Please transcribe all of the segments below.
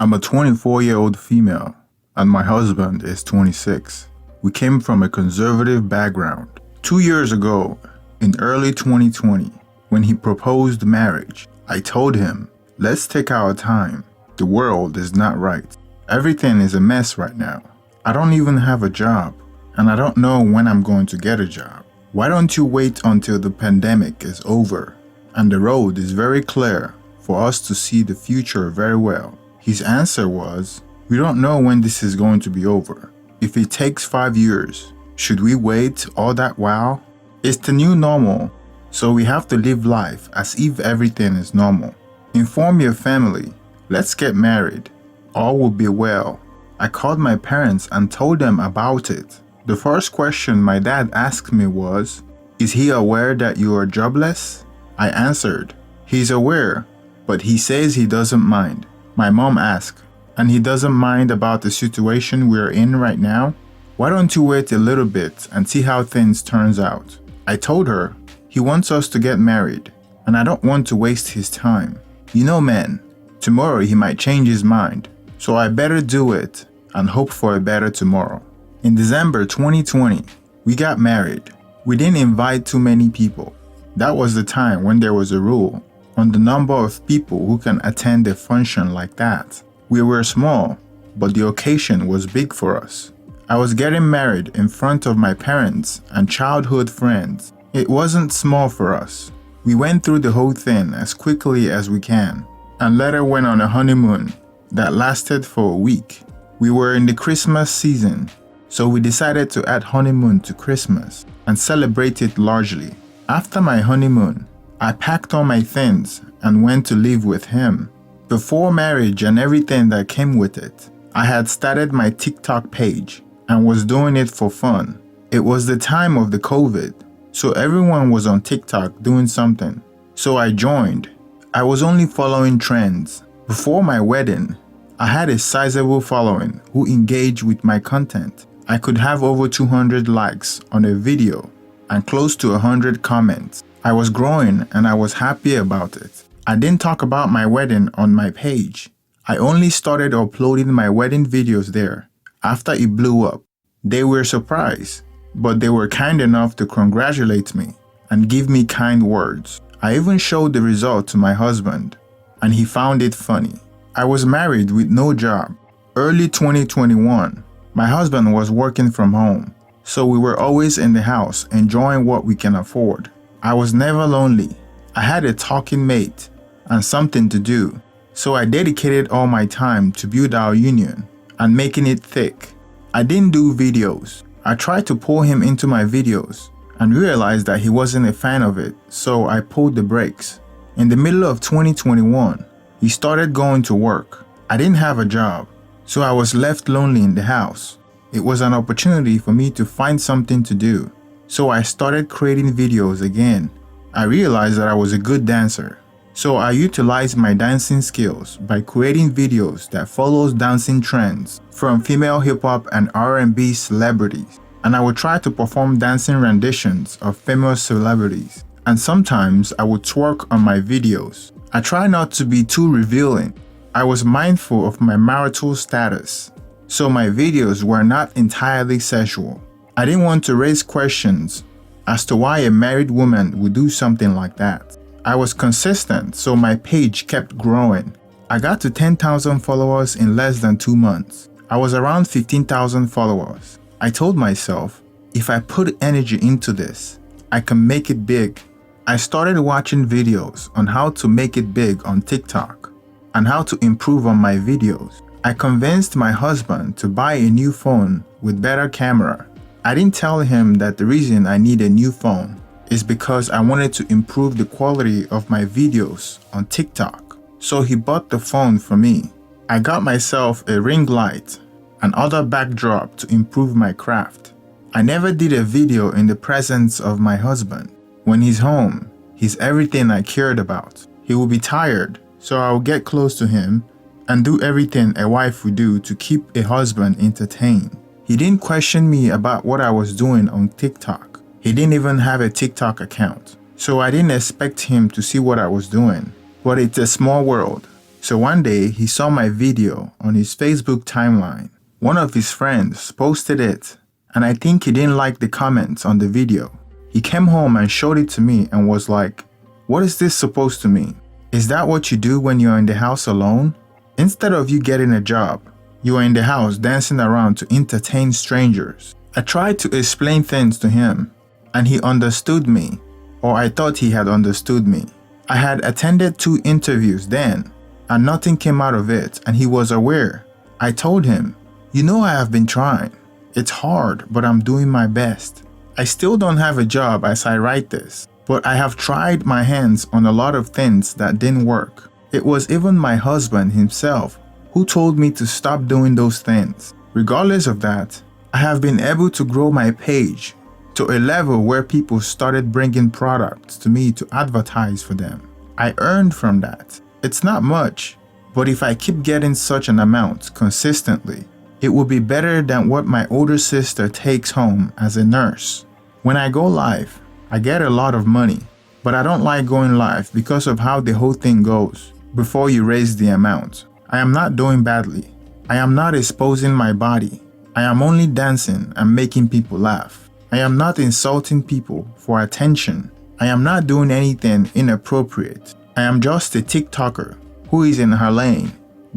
I'm a 24-year-old female, and my husband is 26. We came from a conservative background. 2 years ago, in early 2020, when he proposed marriage, I told him, let's take our time. The world is not right. Everything is a mess right now. I don't even have a job, and I don't know when I'm going to get a job. Why don't you wait until the pandemic is over and the road is very clear for us to see the future very well? His answer was, we don't know when this is going to be over. If it takes 5 years, should we wait all that while? It's the new normal, so we have to live life as if everything is normal. Inform your family. Let's get married. All will be well. I called my parents and told them about it. The first question my dad asked me was, is he aware that you are jobless? I answered, he's aware, but he says he doesn't mind. My mom asked, and he doesn't mind about the situation we're in right now? Why don't you wait a little bit and see how things turns out? I told her, he wants us to get married, and I don't want to waste his time. You know, man, tomorrow he might change his mind, so I better do it and hope for a better tomorrow. In December 2020, we got married. We didn't invite too many people. That was the time when there was a rule on the number of people who can attend a function like that. We were small, but the occasion was big for us. I was getting married in front of my parents and childhood friends. It wasn't small for us. We went through the whole thing as quickly as we can, and later went on a honeymoon that lasted for a week. We were in the Christmas season, so we decided to add honeymoon to Christmas and celebrate it largely. After my honeymoon, I packed all my things and went to live with him. Before marriage and everything that came with it, I had started my TikTok page and was doing it for fun. It was the time of the COVID, so everyone was on TikTok doing something. So I joined. I was only following trends. Before my wedding, I had a sizable following who engaged with my content. I could have over 200 likes on a video and close to 100 comments. I was growing and I was happy about it. I didn't talk about my wedding on my page. I only started uploading my wedding videos there after it blew up. They were surprised, but they were kind enough to congratulate me and give me kind words. I even showed the result to my husband, and he found it funny. I was married with no job. Early 2021, my husband was working from home, so we were always in the house enjoying what we can afford. I was never lonely. I had a talking mate and something to do, so I dedicated all my time to build our union and making it thick. I didn't do videos. I tried to pull him into my videos and realized that he wasn't a fan of it, so I pulled the brakes. In the middle of 2021, he started going to work. I didn't have a job, so I was left lonely in the house. It was an opportunity for me to find something to do, so I started creating videos again. I realized that I was a good dancer, so I utilized my dancing skills by creating videos that follows dancing trends from female hip-hop and R&B celebrities, and I would try to perform dancing renditions of famous celebrities, and sometimes I would twerk on my videos. I try not to be too revealing. I was mindful of my marital status, so my videos were not entirely sexual. I didn't want to raise questions as to why a married woman would do something like that. I was consistent, so my page kept growing. I got to 10,000 followers in less than 2 months. I was around 15,000 followers. I told myself, if I put energy into this, I can make it big. I started watching videos on how to make it big on TikTok and how to improve on my videos. I convinced my husband to buy a new phone with better camera. I didn't tell him that the reason I need a new phone is because I wanted to improve the quality of my videos on TikTok. So he bought the phone for me. I got myself a ring light and other backdrop to improve my craft. I never did a video in the presence of my husband. When he's home, he's everything I cared about. He will be tired, so I'll get close to him and do everything a wife would do to keep a husband entertained. He didn't question me about what I was doing on TikTok. He didn't even have a TikTok account, so I didn't expect him to see what I was doing. But it's a small world. So one day he saw my video on his Facebook timeline. One of his friends posted it, and I think he didn't like the comments on the video. He came home and showed it to me and was like, "What is this supposed to mean? Is that what you do when you're in the house alone? Instead of you getting a job, you are in the house dancing around to entertain strangers." I tried to explain things to him, and he understood me, or I thought he had understood me. I had attended 2 interviews then, and nothing came out of it, and he was aware. I told him, "You know I have been trying. It's hard, but I'm doing my best. I still don't have a job as I write this, but I have tried my hands on a lot of things that didn't work." It was even my husband himself who told me to stop doing those things. Regardless of that, I have been able to grow my page to a level where people started bringing products to me to advertise for them. I earned from that. It's not much, but if I keep getting such an amount consistently, it will be better than what my older sister takes home as a nurse. When I go live, I get a lot of money, but I don't like going live because of how the whole thing goes before you raise the amount. I am not doing badly. I am not exposing my body. I am only dancing and making people laugh. I am not insulting people for attention. I am not doing anything inappropriate. I am just a TikToker who is in her lane,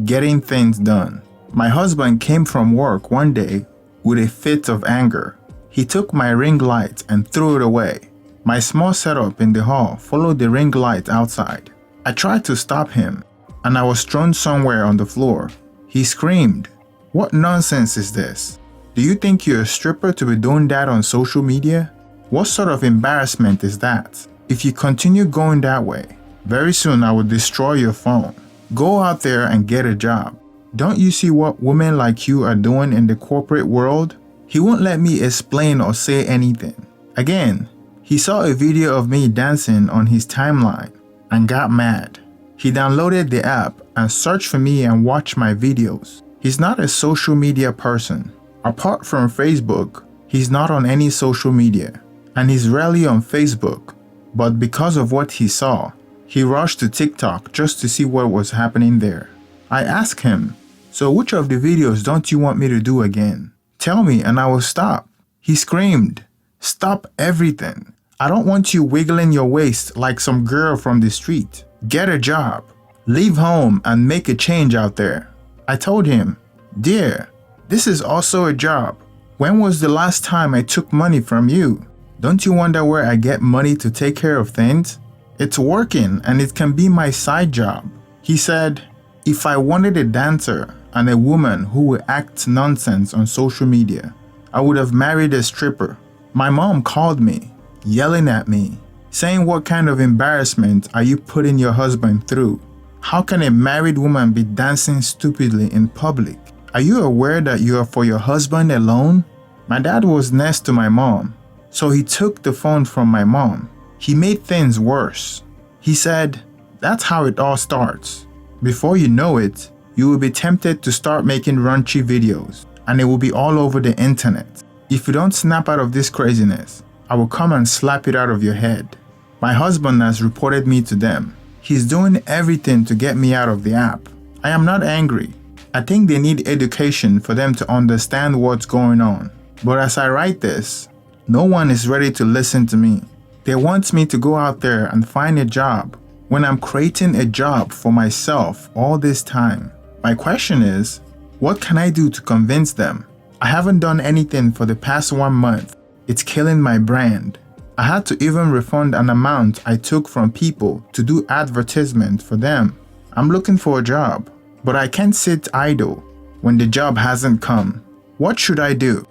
getting things done. My husband came from work one day with a fit of anger. He took my ring light and threw it away. My small setup in the hall followed the ring light outside. I tried to stop him, and I was thrown somewhere on the floor. He screamed, "What nonsense is this? Do you think you're a stripper to be doing that on social media? What sort of embarrassment is that? If you continue going that way, very soon I will destroy your phone. Go out there and get a job. Don't you see what women like you are doing in the corporate world?" He won't let me explain or say anything. Again, he saw a video of me dancing on his timeline and got mad. He downloaded the app and searched for me and watched my videos. He's not a social media person. Apart from Facebook, he's not on any social media, and he's rarely on Facebook. But because of what he saw, he rushed to TikTok just to see what was happening there. I asked him, "So which of the videos don't you want me to do again? Tell me and I will stop." He screamed, "Stop everything. I don't want you wiggling your waist like some girl from the street. Get a job. Leave home and make a change out there." I told him, "Dear, this is also a job. When was the last time I took money from you? Don't you wonder where I get money to take care of things? It's working and it can be my side job." He said, "If I wanted a dancer and a woman who would act nonsense on social media, I would have married a stripper." My mom called me, yelling at me, saying, "What kind of embarrassment are you putting your husband through? How can a married woman be dancing stupidly in public? Are you aware that you are for your husband alone?" My dad was next to my mom, so he took the phone from my mom. He made things worse. He said, "That's how it all starts. Before you know it, you will be tempted to start making raunchy videos, and it will be all over the internet. If you don't snap out of this craziness, I will come and slap it out of your head." My husband has reported me to them. He's doing everything to get me out of the app. I am not angry. I think they need education for them to understand what's going on. But as I write this, no one is ready to listen to me. They want me to go out there and find a job when I'm creating a job for myself all this time. My question is, what can I do to convince them? I haven't done anything for the past 1 month. It's killing my brand. I had to even refund an amount I took from people to do advertisement for them. I'm looking for a job, but I can't sit idle when the job hasn't come. What should I do?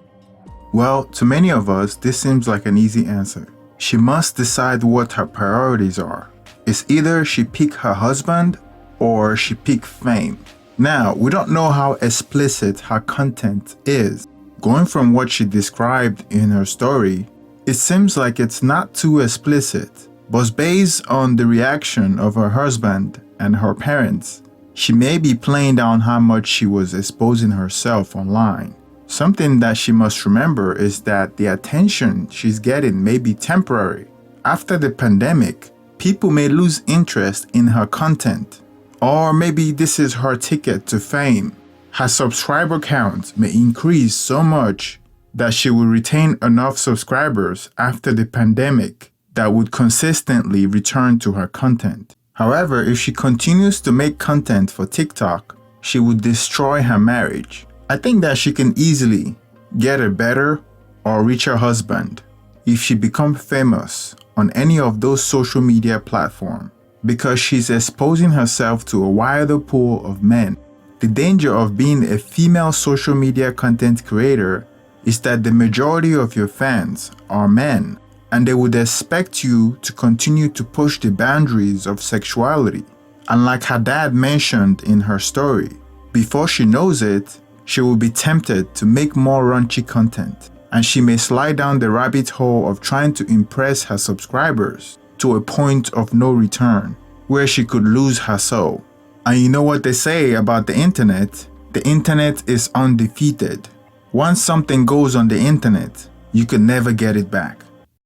Well, to many of us, this seems like an easy answer. She must decide what her priorities are. It's either she pick her husband or she pick fame. Now, we don't know how explicit her content is. Going from what she described in her story, it seems like it's not too explicit, but based on the reaction of her husband and her parents, she may be playing down how much she was exposing herself online. Something that she must remember is that the attention she's getting may be temporary. After the pandemic, people may lose interest in her content. Or maybe this is her ticket to fame. Her subscriber count may increase so much that she will retain enough subscribers after the pandemic that would consistently return to her content. However, if she continues to make content for TikTok, she would destroy her marriage. I think that she can easily get a better or richer husband if she becomes famous on any of those social media platforms, because she's exposing herself to a wider pool of men. The danger of being a female social media content creator is that the majority of your fans are men, and they would expect you to continue to push the boundaries of sexuality. And like her dad mentioned in her story, before she knows it, she will be tempted to make more raunchy content, and she may slide down the rabbit hole of trying to impress her subscribers to a point of no return, where she could lose her soul. And you know what they say about the internet? The internet is undefeated. Once something goes on the internet, you can never get it back.